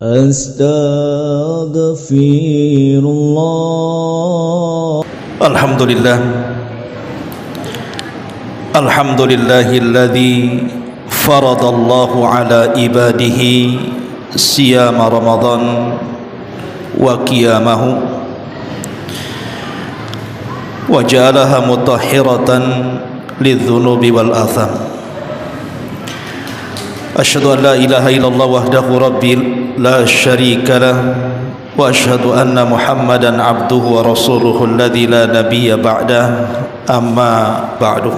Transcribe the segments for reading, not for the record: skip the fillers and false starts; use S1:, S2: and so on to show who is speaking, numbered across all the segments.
S1: Astaghfirullah.
S2: Alhamdulillah. Alhamdulillahilladzi faradallahu ala ibadihi siyama Ramadan wa qiyamahu wa ja'alaha mutahhiratan lidzunubi wal atham. Asyhadu an la ilaha illallah wahdahu rabbi la syarika lah wa asyhadu anna Muhammadan abduhu wa rasuluhu alladzi la nabiyya ba'dah, amma ba'du.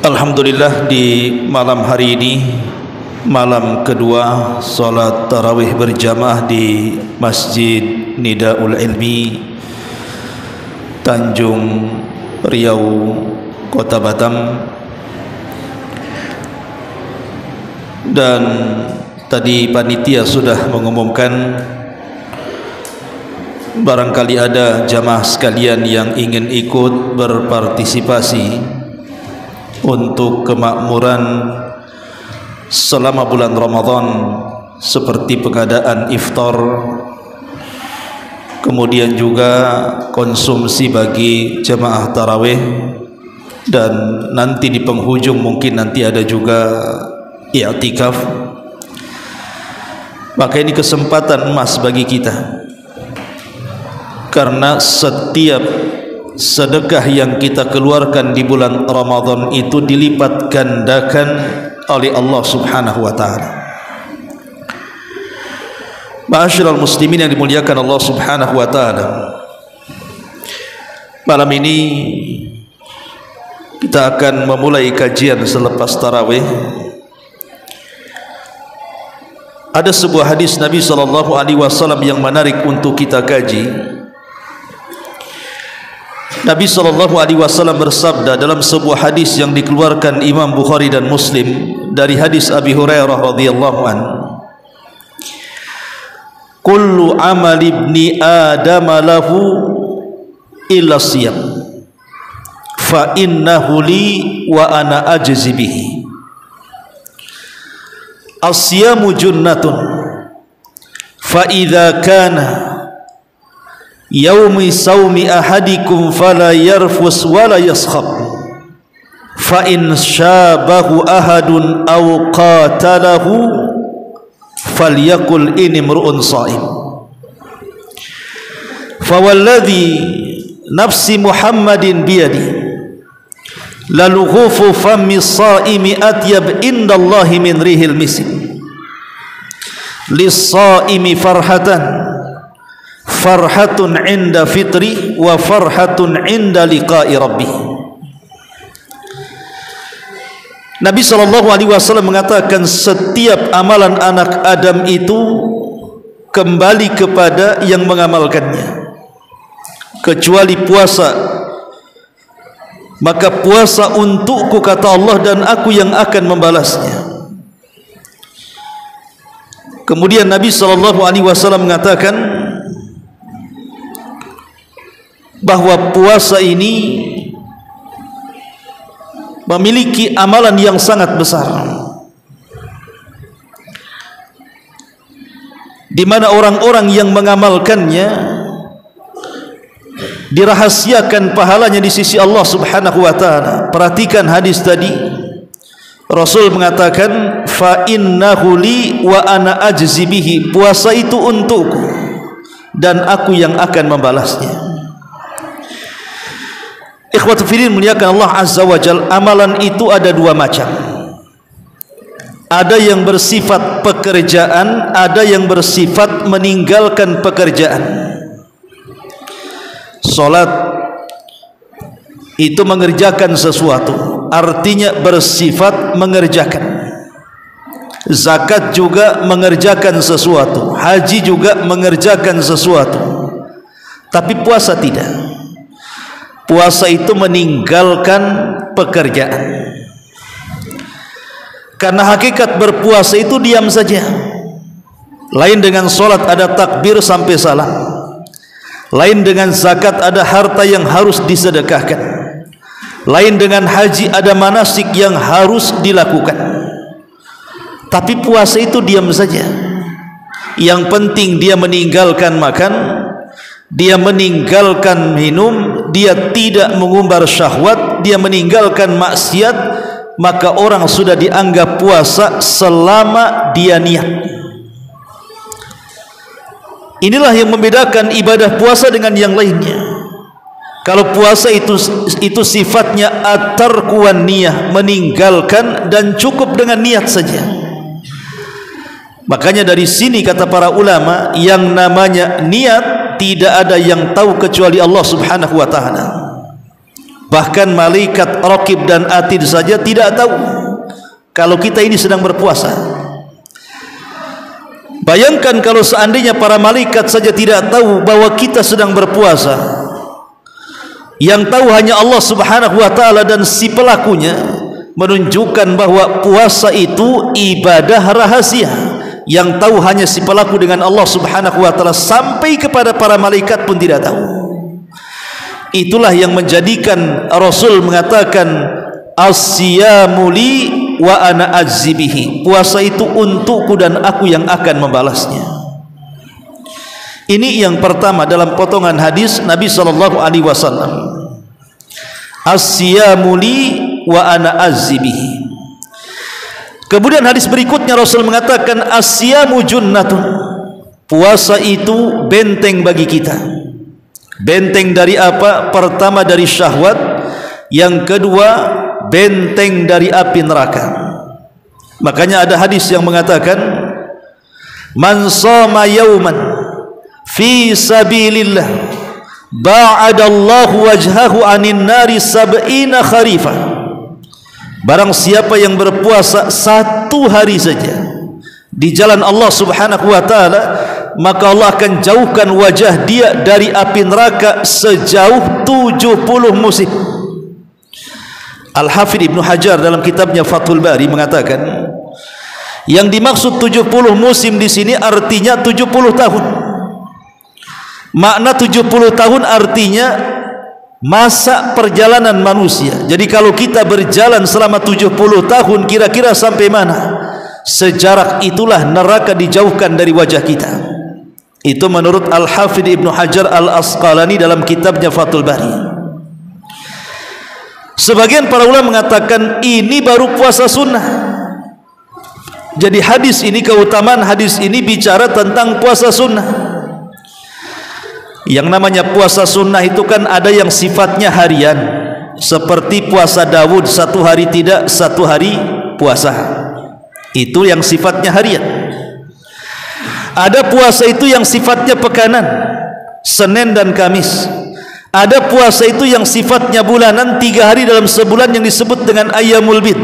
S2: Alhamdulillah, di malam hari ini, malam kedua salat tarawih berjamaah di Masjid Nidaul Ilmi Tanjung Riau, Kota Batam. Dan tadi panitia sudah mengumumkan barangkali ada jamaah sekalian yang ingin ikut berpartisipasi untuk kemakmuran selama bulan Ramadan, seperti pengadaan iftar, kemudian juga konsumsi bagi jemaah tarawih, dan nanti di penghujung mungkin nanti ada juga i'tikaf. Maka ini kesempatan emas bagi kita, karena setiap sedekah yang kita keluarkan di bulan Ramadan itu dilipat gandakan oleh Allah Subhanahu wa taala. Ma'asyiral muslimin yang dimuliakan Allah Subhanahu wa taala, malam ini kita akan memulai kajian selepas tarawih. Ada sebuah hadis Nabi SAW yang menarik untuk kita kaji. Nabi SAW bersabda dalam sebuah hadis yang dikeluarkan Imam Bukhari dan Muslim dari hadis Abi Hurairah radhiyallahu anhu, kullu amal ibni adam lahu illa siyam fa innahu li wa ana ajzi bihi. As-siyamu junnatun fa idza kana yaumi saumi ahadikum fala yarfus wala yaskhab fa in syabahu ahadun aw qatalahu falyakul inni mru'un sha'im. Fa walladhi nafsi Muhammadin biyadi lalughufu fammi sha'imi atyab indallahi min rihil misk lis-sha'imi farhatun inda fitri wa farhatun inda liqa'i rabbih. Nabi SAW mengatakan setiap amalan anak Adam itu kembali kepada yang mengamalkannya, kecuali puasa. Maka puasa untukku, kata Allah, dan aku yang akan membalasnya. Kemudian Nabi SAW mengatakan bahwa puasa ini memiliki amalan yang sangat besar, di mana orang-orang yang mengamalkannya dirahasiakan pahalanya di sisi Allah Subhanahu wa taala. Perhatikan hadis tadi, Rasul mengatakan fa innahu li wa ana ajzi bihi, puasa itu untukku dan aku yang akan membalasnya. Ikhwatul fillah muliakan Allah Azza wa Jalla, amalan itu ada dua macam. Ada yang bersifat pekerjaan, ada yang bersifat meninggalkan pekerjaan. Salat itu mengerjakan sesuatu, artinya bersifat mengerjakan. Zakat juga mengerjakan sesuatu, haji juga mengerjakan sesuatu. Tapi puasa tidak. Puasa itu meninggalkan pekerjaan. Karena hakikat berpuasa itu diam saja. Lain dengan salat ada takbir sampai salam. Lain dengan zakat ada harta yang harus disedekahkan. Lain dengan haji ada manasik yang harus dilakukan. Tapi puasa itu diam saja. Yang penting dia meninggalkan makan, dia meninggalkan minum, dia tidak mengumbar syahwat, dia meninggalkan maksiat, maka orang sudah dianggap puasa selama dia niat. Inilah yang membedakan ibadah puasa dengan yang lainnya. Kalau puasa itu sifatnya at-tarku wan niyah, meninggalkan dan cukup dengan niat saja. Makanya dari sini kata para ulama, yang namanya niat tidak ada yang tahu kecuali Allah Subhanahu wa taala. Bahkan malaikat raqib dan atid saja tidak tahu kalau kita ini sedang berpuasa. Bayangkan kalau seandainya para malaikat saja tidak tahu bahwa kita sedang berpuasa. Yang tahu hanya Allah Subhanahu wa taala dan si pelakunya, menunjukkan bahwa puasa itu ibadah rahasia. Yang tahu hanya si pelaku dengan Allah Subhanahu wa taala, sampai kepada para malaikat pun tidak tahu. Itulah yang menjadikan Rasul mengatakan as-siyamu li wa ana ajzibihi. Puasa itu untukku dan aku yang akan membalasnya. Ini yang pertama dalam potongan hadis Nabi sallallahu alaihi wasallam. As-siyamu li wa ana ajzibihi. Kemudian hadis berikutnya Rasul mengatakan as-siyamu junnatun. Puasa itu benteng bagi kita. Benteng dari apa? Pertama dari syahwat, yang kedua benteng dari api neraka. Makanya ada hadis yang mengatakan man shoma yauman fi sabilillah ba'adallahu wajhahu 'anil nari sab'ina kharifah. Barang siapa yang berpuasa satu hari saja di jalan Allah Subhanahu wa taala, maka Allah akan jauhkan wajah dia dari api neraka sejauh 70 musim. Al-Hafidh Ibnu Hajar dalam kitabnya Fathul Bari mengatakan, yang dimaksud 70 musim di sini artinya 70 tahun. Makna 70 tahun artinya masa perjalanan manusia. Jadi kalau kita berjalan selama 70 tahun, kira-kira sampai mana? Sejarak itulah neraka dijauhkan dari wajah kita. Itu menurut Al-Hafidh Ibnu Hajar Al-Asqalani dalam kitabnya Fathul Bari. Sebagian para ulama mengatakan ini baru puasa sunnah. Jadi hadis ini, keutamaan hadis ini bicara tentang puasa sunnah. Yang namanya puasa sunnah itu kan ada yang sifatnya harian, seperti puasa Daud, satu hari tidak, satu hari puasa. Itu yang sifatnya harian. Ada puasa itu yang sifatnya pekanan, Senin dan Kamis. Ada puasa itu yang sifatnya bulanan, 3 hari dalam sebulan yang disebut dengan ayyamul bid.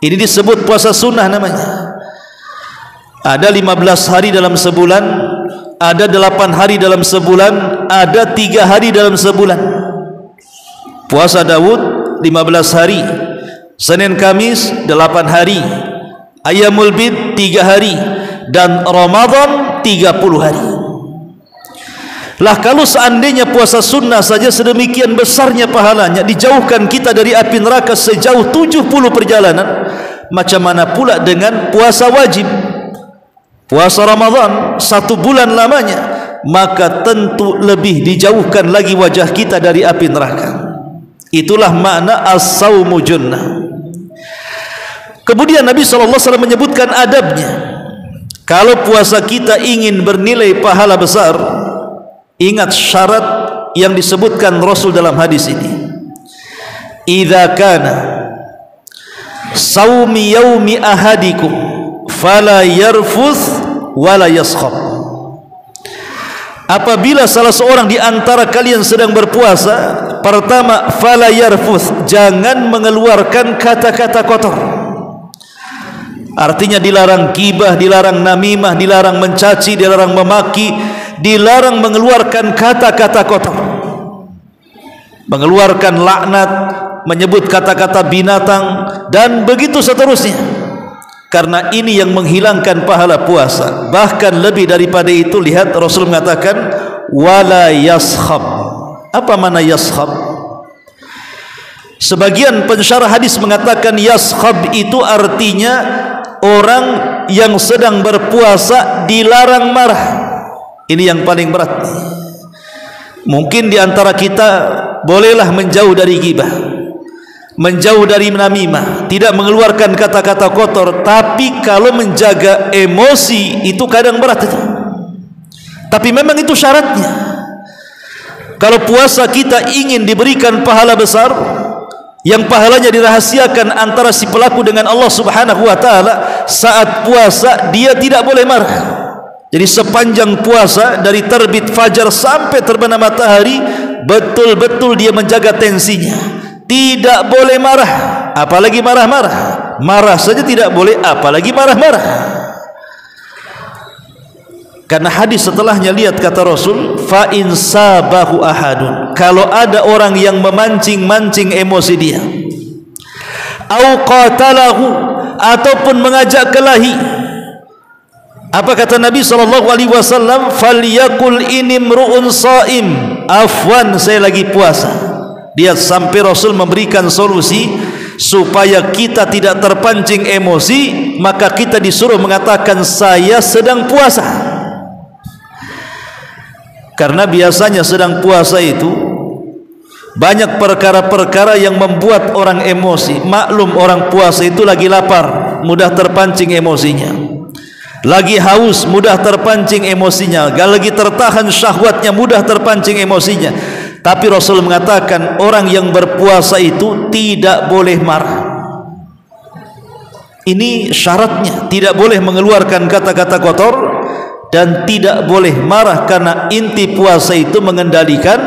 S2: Ini disebut puasa sunnah namanya. Ada 15 hari dalam sebulan, ada 8 hari dalam sebulan, ada 3 hari dalam sebulan. Puasa Daud 15 hari, Senin Kamis 8 hari, ayyamul bid 3 hari, dan Ramadan 30 hari. Lah kalau seandainya puasa sunnah saja sedemikian besarnya pahalanya, dijauhkan kita dari api neraka sejauh 70 perjalanan, macam mana pula dengan puasa wajib? Puasa Ramadan 1 bulan lamanya, maka tentu lebih dijauhkan lagi wajah kita dari api neraka. Itulah makna as-saumu junnah. Kemudian Nabi SAW menyebutkan adabnya. Kalau puasa kita ingin bernilai pahala besar, ingat syarat yang disebutkan Rasul dalam hadis ini. Idza kana saumi yaumi ahadikum fala yarfuth wala yaskhab. Apabila salah seorang di antara kalian sedang berpuasa, pertama fala yarfuth, jangan mengeluarkan kata-kata kotor. Artinya dilarang gibah, dilarang namimah, dilarang mencaci, dilarang memaki, dilarang mengeluarkan kata-kata kotor, mengeluarkan laknat, menyebut kata-kata binatang, dan begitu seterusnya. Karena ini yang menghilangkan pahala puasa. Bahkan lebih daripada itu, lihat Rasul mengatakan wala yaskhab. Apa makna yaskhab? Sebagian pensyarah hadis mengatakan yaskhab itu artinya orang yang sedang berpuasa dilarang marah. Ini yang paling berat. Mungkin di antara kita bolehlah menjauh dari ghibah, menjauh dari namimah, tidak mengeluarkan kata-kata kotor, tapi kalau menjaga emosi itu kadang berat itu. Tapi memang itu syaratnya. Kalau puasa kita ingin diberikan pahala besar, yang pahalanya dirahasiakan antara si pelaku dengan Allah Subhanahu wa taala, saat puasa dia tidak boleh marah. Jadi sepanjang puasa dari terbit fajar sampai terbenam matahari, betul-betul dia menjaga tensinya. Tidak boleh marah, apalagi marah-marah. Marah saja tidak boleh, apalagi marah-marah. Karena hadis setelahnya, lihat kata Rasul, fa in sabahu ahadun, kalau ada orang yang memancing-mancing emosi dia, au qatalahu, ataupun mengajak kelahi, apa kata Nabi SAW? Falyakul inimru'un shaim, afwan, saya lagi puasa. Dia sampai Rasul memberikan solusi supaya kita tidak terpancing emosi, maka kita disuruh mengatakan saya sedang puasa. Karena biasanya sedang puasa itu banyak perkara-perkara yang membuat orang emosi. Maklum, orang puasa itu lagi lapar, mudah terpancing emosinya. Lagi haus, mudah terpancing emosinya. Lagi tertahan syahwatnya, mudah terpancing emosinya. Tapi Rasul mengatakan orang yang berpuasa itu tidak boleh marah. Ini syaratnya, tidak boleh mengeluarkan kata-kata kotor dan tidak boleh marah, karena inti puasa itu mengendalikan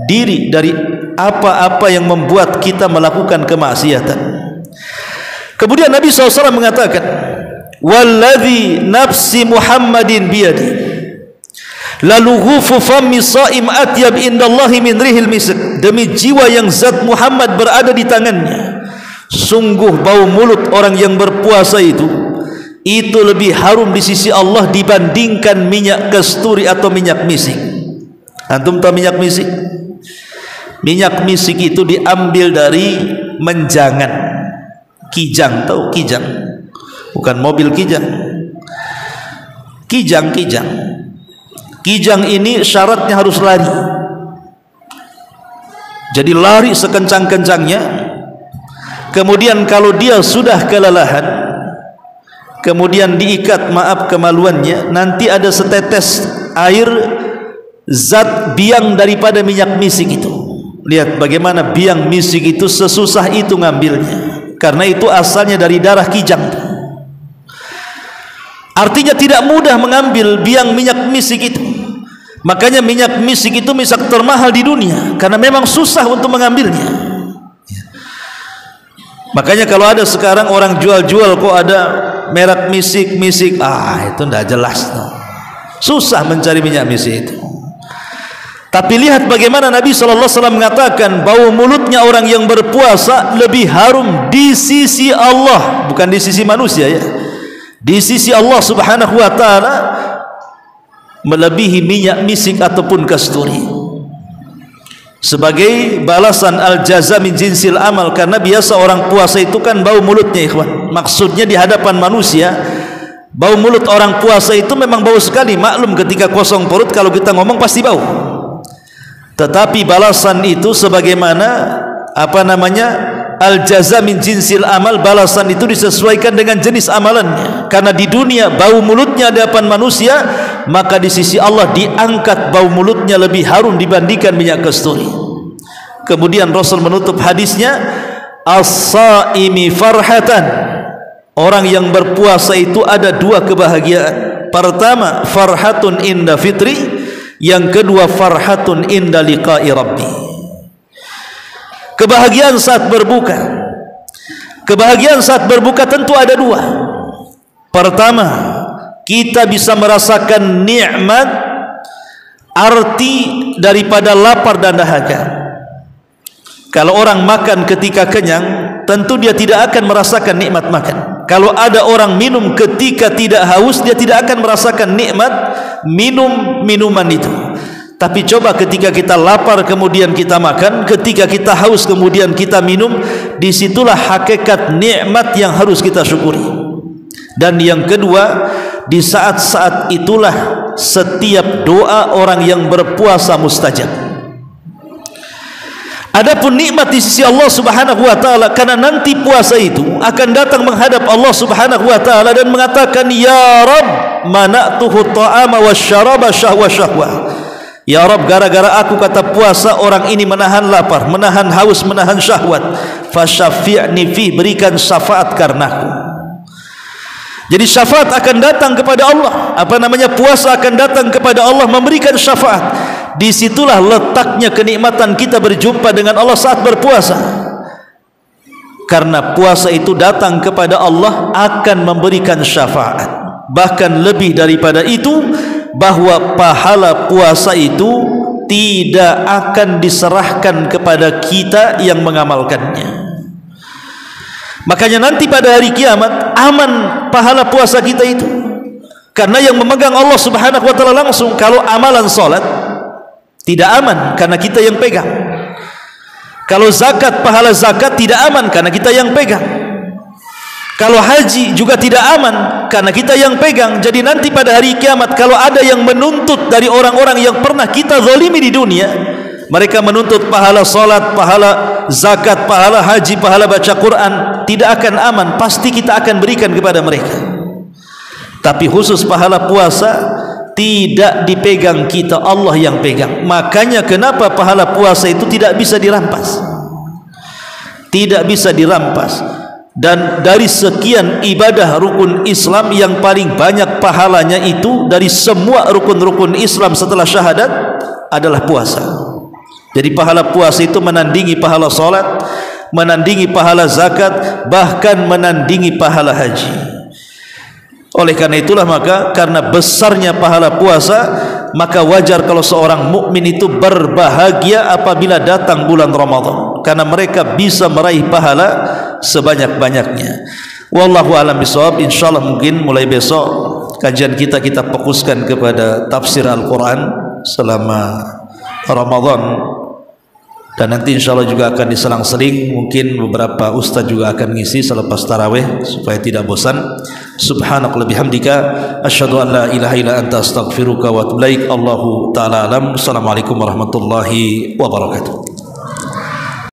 S2: diri dari apa-apa yang membuat kita melakukan kemaksiatan. Kemudian Nabi SAW mengatakan, walladzi nafsi Muhammadin biyadi, lalughufu fammi shaim atyab indallahi min rihil misk, demi jiwa yang zat Muhammad berada di tangannya, sungguh bau mulut orang yang berpuasa itu lebih harum di sisi Allah dibandingkan minyak kasturi atau minyak misik. Antum tahu minyak misik? Minyak misik itu diambil dari menjangan, kijang. Tahu kijang? Bukan mobil kijang. Kijang ini syaratnya harus lari. Jadi lari sekencang-kencangnya. Kemudian kalau dia sudah kelelahan, kemudian diikat, maaf kemaluannya, nanti ada setetes air zat biang daripada minyak misik itu. Lihat bagaimana biang misik itu sesusah itu ngambilnya, karena itu asalnya dari darah kijang. Artinya tidak mudah mengambil biang minyak misik itu. Makanya minyak misik itu minyak termahal di dunia, karena memang susah untuk mengambilnya. Makanya kalau ada sekarang orang jual-jual kok ada merek misik, itu tidak jelas, no. Susah mencari minyak misik itu. Tapi lihat bagaimana Nabi SAW mengatakan bau mulutnya orang yang berpuasa lebih harum di sisi Allah, bukan di sisi manusia ya. Di sisi Allah Subhanahu wa taala melebihi minyak misik ataupun kasturi. Sebagai balasan al-jaza min jinsil amal, karena biasa orang puasa itu kan bau mulutnya, ikhwan. Maksudnya di hadapan manusia, bau mulut orang puasa itu memang bau sekali. Maklum ketika kosong perut kalau kita ngomong pasti bau. Tetapi balasan itu sebagaimana al-jaza min jinsil amal, balasan itu disesuaikan dengan jenis amalannya. Karena di dunia bau mulutnya di hadapan manusia, maka di sisi Allah diangkat bau mulutnya lebih harum dibandingkan minyak kasturi. Kemudian Rasul menutup hadisnya, as-saimi farhatan, orang yang berpuasa itu ada dua kebahagiaan. Pertama, farhatun inda fitri, yang kedua farhatun inda liqa'i rabbi. Kebahagiaan saat berbuka. Kebahagiaan saat berbuka tentu ada dua. Pertama, kita bisa merasakan nikmat arti daripada lapar dan dahaga. Kalau orang makan ketika kenyang, tentu dia tidak akan merasakan nikmat makan. Kalau ada orang minum ketika tidak haus, dia tidak akan merasakan nikmat minum minuman itu. Tapi coba ketika kita lapar kemudian kita makan, ketika kita haus kemudian kita minum, disitulah hakikat nikmat yang harus kita syukuri. Dan yang kedua, di saat-saat itulah setiap doa orang yang berpuasa mustajab. Adapun nikmat di sisi Allah Subhanahu wa taala, karena nanti puasa itu akan datang menghadap Allah Subhanahu wa taala dan mengatakan, ya Rabb, mana'tuhu ta'ama wasyaraba syahwa. Ya Rabb, gara-gara aku kata puasa, orang ini menahan lapar, menahan haus, menahan syahwat. Fasyafi'ni fi, berikan syafaat karenaku. Jadi syafaat akan datang kepada Allah. Puasa akan datang kepada Allah memberikan syafaat. Disitulah letaknya kenikmatan kita berjumpa dengan Allah saat berpuasa. Karena puasa itu datang kepada Allah akan memberikan syafaat. Bahkan lebih daripada itu, bahwa pahala puasa itu tidak akan diserahkan kepada kita yang mengamalkannya. Makanya nanti pada hari kiamat aman pahala puasa kita itu, karena yang memegang Allah Subhanahu wa taala langsung. Kalau amalan salat tidak aman karena kita yang pegang. Kalau zakat, pahala zakat tidak aman karena kita yang pegang. Kalau haji juga tidak aman karena kita yang pegang. Jadi nanti pada hari kiamat, kalau ada yang menuntut dari orang-orang yang pernah kita zalimi di dunia, mereka menuntut pahala salat, pahala zakat, pahala haji, pahala baca Quran, tidak akan aman. Pasti kita akan berikan kepada mereka. Tapi khusus pahala puasa tidak dipegang kita, Allah yang pegang. Makanya kenapa pahala puasa itu tidak bisa dirampas. Tidak bisa dirampas. Dan dari sekian ibadah rukun Islam, yang paling banyak pahalanya itu dari semua rukun-rukun Islam setelah syahadat adalah puasa. Jadi pahala puasa itu menandingi pahala salat, menandingi pahala zakat, bahkan menandingi pahala haji. Oleh karena itulah, maka karena besarnya pahala puasa, maka wajar kalau seorang mukmin itu berbahagia apabila datang bulan Ramadan, karena mereka bisa meraih pahala sebanyak-banyaknya. Wallahu a'lam bishawab. Insyaallah mungkin mulai besok kajian kita fokuskan kepada tafsir Al-Quran selama Ramadan, dan nanti insyaallah juga akan diselang-seling, mungkin beberapa ustaz juga akan ngisi selepas tarawih supaya tidak bosan. Subhanakallahumma bihamdika asyhadu an la ilaha illa anta astaghfiruka wa atubu ilaik. Allahu ta'ala alam. Assalamualaikum warahmatullahi wabarakatuh.